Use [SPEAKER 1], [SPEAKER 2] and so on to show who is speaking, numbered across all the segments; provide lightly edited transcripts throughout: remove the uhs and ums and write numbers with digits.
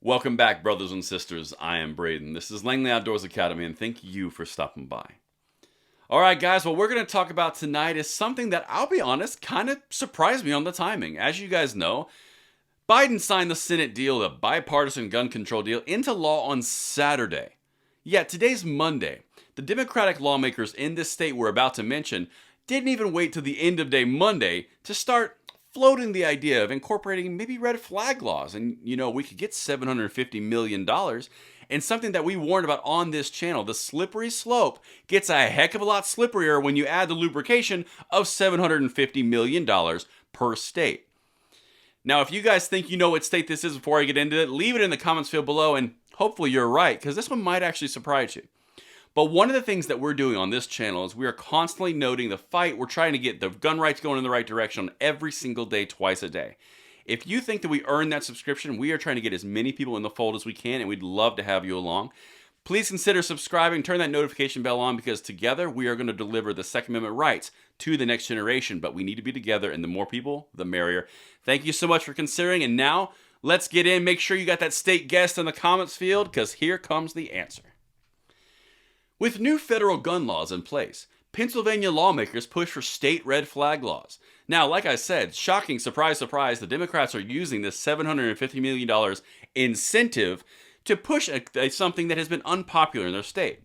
[SPEAKER 1] Welcome back, brothers and sisters. I am Braden. This is Langley Outdoors Academy, and thank you for stopping by. All right, guys, what we're going to talk about tonight is something that, I'll be honest, kind of surprised me on the timing. As you guys know, Biden signed the Senate deal, the bipartisan gun control deal, into law on Saturday. Yet today's Monday. The Democratic lawmakers in this state we're about to mention didn't even wait till the end of day Monday to start floating the idea of incorporating maybe red flag laws. And, we could get $750 million. And something that we warned about on this channel, the slippery slope gets a heck of a lot slipperier when you add the lubrication of $750 million per state. Now, if you guys think you know what state this is before I get into it, leave it in the comments field below, and hopefully you're right, because this one might actually surprise you. But one of the things that we're doing on this channel is we are constantly noting the fight. We're trying to get the gun rights going in the right direction every single day, twice a day. If you think that we earned that subscription, we are trying to get as many people in the fold as we can, and we'd love to have you along. Please consider subscribing, turn that notification bell on, because together we are going to deliver the Second Amendment rights to the next generation. But we need to be together, and the more people, the merrier. Thank you so much for considering, and now let's get in. Make sure you got that state guessed in the comments field, because here comes the answer. With new federal gun laws in place, Pennsylvania lawmakers push for state red flag laws. Now, like I said, shocking, surprise, surprise, the Democrats are using this $750 million incentive to push something that has been unpopular in their state.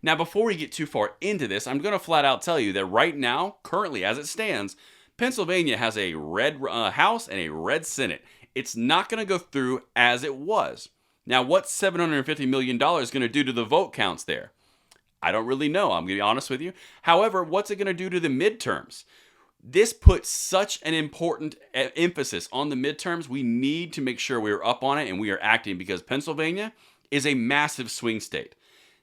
[SPEAKER 1] Now, before we get too far into this, I'm going to flat out tell you that right now, currently as it stands, Pennsylvania has a red House and a red Senate. It's not going to go through as it was. Now, what's $750 million going to do to the vote counts there? I don't really know. I'm going to be honest with you. However, what's it going to do to the midterms? This puts such an important emphasis on the midterms. We need to make sure we're up on it and we are acting, because Pennsylvania is a massive swing state.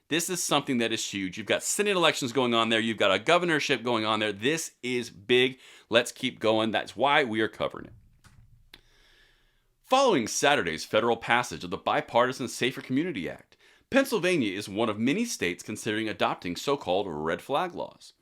[SPEAKER 1] This is something that is huge. You've got Senate elections going on there. You've got a governorship going on there. This is big. Let's keep going. That's why we are covering it. Following Saturday's federal passage of the Bipartisan Safer Community Act, Pennsylvania is one of many states considering adopting so-called red flag laws.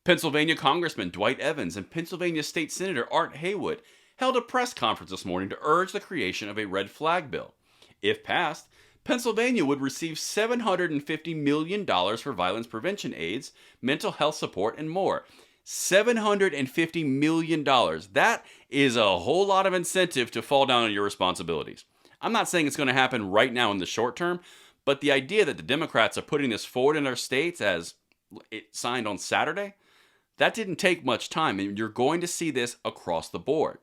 [SPEAKER 1] Pennsylvania Congressman Dwight Evans and Pennsylvania State Senator Art Haywood held a press conference this morning to urge the creation of a red flag bill. If passed, Pennsylvania would receive $750 million for violence prevention aids, mental health support, and more. $750 million. That is a whole lot of incentive to fall down on your responsibilities. I'm not saying it's going to happen right now in the short term, but the idea that the Democrats are putting this forward in our states as it signed on Saturday, that didn't take much time, and you're going to see this across the board.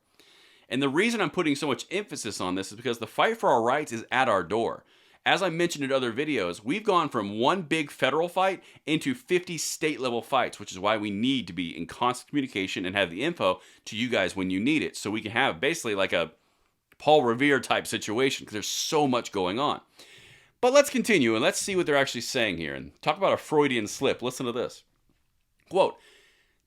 [SPEAKER 1] And the reason I'm putting so much emphasis on this is because the fight for our rights is at our door. As I mentioned in other videos, we've gone from one big federal fight into 50 state-level fights, which is why we need to be in constant communication and have the info to you guys when you need it, so we can have basically like a Paul Revere type situation, because there's so much going on. But let's continue and let's see what they're actually saying here. And talk about a Freudian slip. Listen to this. Quote,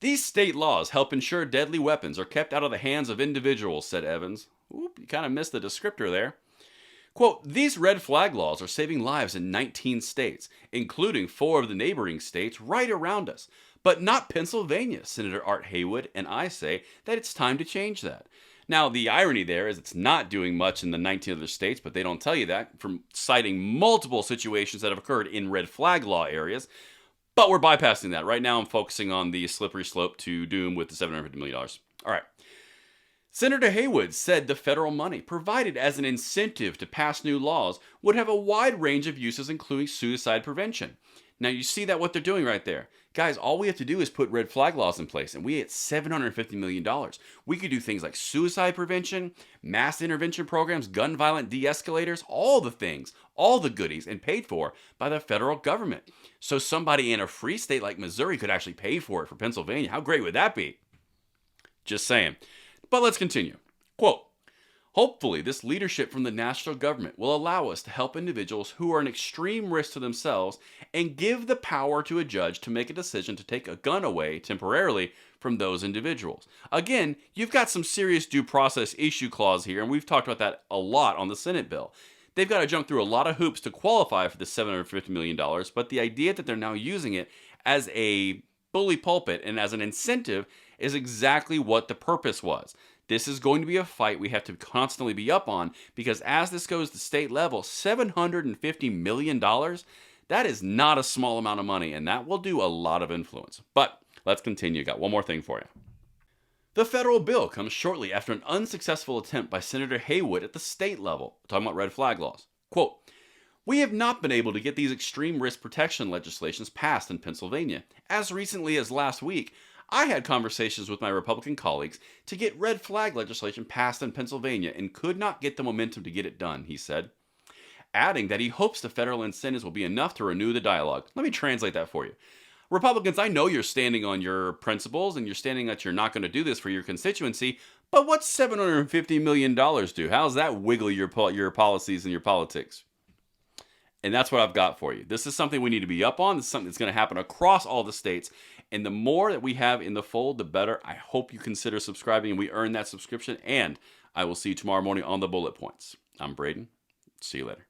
[SPEAKER 1] "These state laws help ensure deadly weapons are kept out of the hands of individuals," said Evans. Oop, you kind of missed the descriptor there. Quote, "These red flag laws are saving lives in 19 states, including 4 of the neighboring states right around us. But not Pennsylvania. Senator Art Haywood and I say that it's time to change that." Now, the irony there is it's not doing much in the 19 other states, but they don't tell you that from citing multiple situations that have occurred in red flag law areas. But we're bypassing that. Right now, I'm focusing on the slippery slope to doom with the $750 million. All right. Senator Haywood said the federal money provided as an incentive to pass new laws would have a wide range of uses, including suicide prevention. Now, you see that what they're doing right there. Guys, all we have to do is put red flag laws in place, and we get $750 million. We could do things like suicide prevention, mass intervention programs, gun violence de-escalators, all the things, all the goodies, and paid for by the federal government. So somebody in a free state like Missouri could actually pay for it for Pennsylvania. How great would that be? Just saying. But let's continue. Quote, "Hopefully, this leadership from the national government will allow us to help individuals who are an extreme risk to themselves and give the power to a judge to make a decision to take a gun away temporarily from those individuals." Again, you've got some serious due process issue clause here, and we've talked about that a lot on the Senate bill. They've got to jump through a lot of hoops to qualify for the $750 million, but the idea that they're now using it as a bully pulpit and as an incentive is exactly what the purpose was. This is going to be a fight we have to constantly be up on because as this goes to state level, $750 million, that is not a small amount of money, and that will do a lot of influence. But let's continue. Got one more thing for you. The federal bill comes shortly after an unsuccessful attempt by Senator Haywood at the state level, talking about red flag laws. Quote, "We have not been able to get these extreme risk protection legislations passed in Pennsylvania. As recently as last week, I had conversations with my Republican colleagues to get red flag legislation passed in Pennsylvania and could not get the momentum to get it done," he said, adding that he hopes the federal incentives will be enough to renew the dialogue. Let me translate that for you. Republicans, I know you're standing on your principles and you're standing that you're not going to do this for your constituency, but what's $750 million do? How's that wiggle your policies and your politics? And that's what I've got for you. This is something we need to be up on. This is something that's going to happen across all the states. And the more that we have in the fold, the better. I hope you consider subscribing and we earn that subscription. And I will see you tomorrow morning on the Bullet Points. I'm Braden. See you later.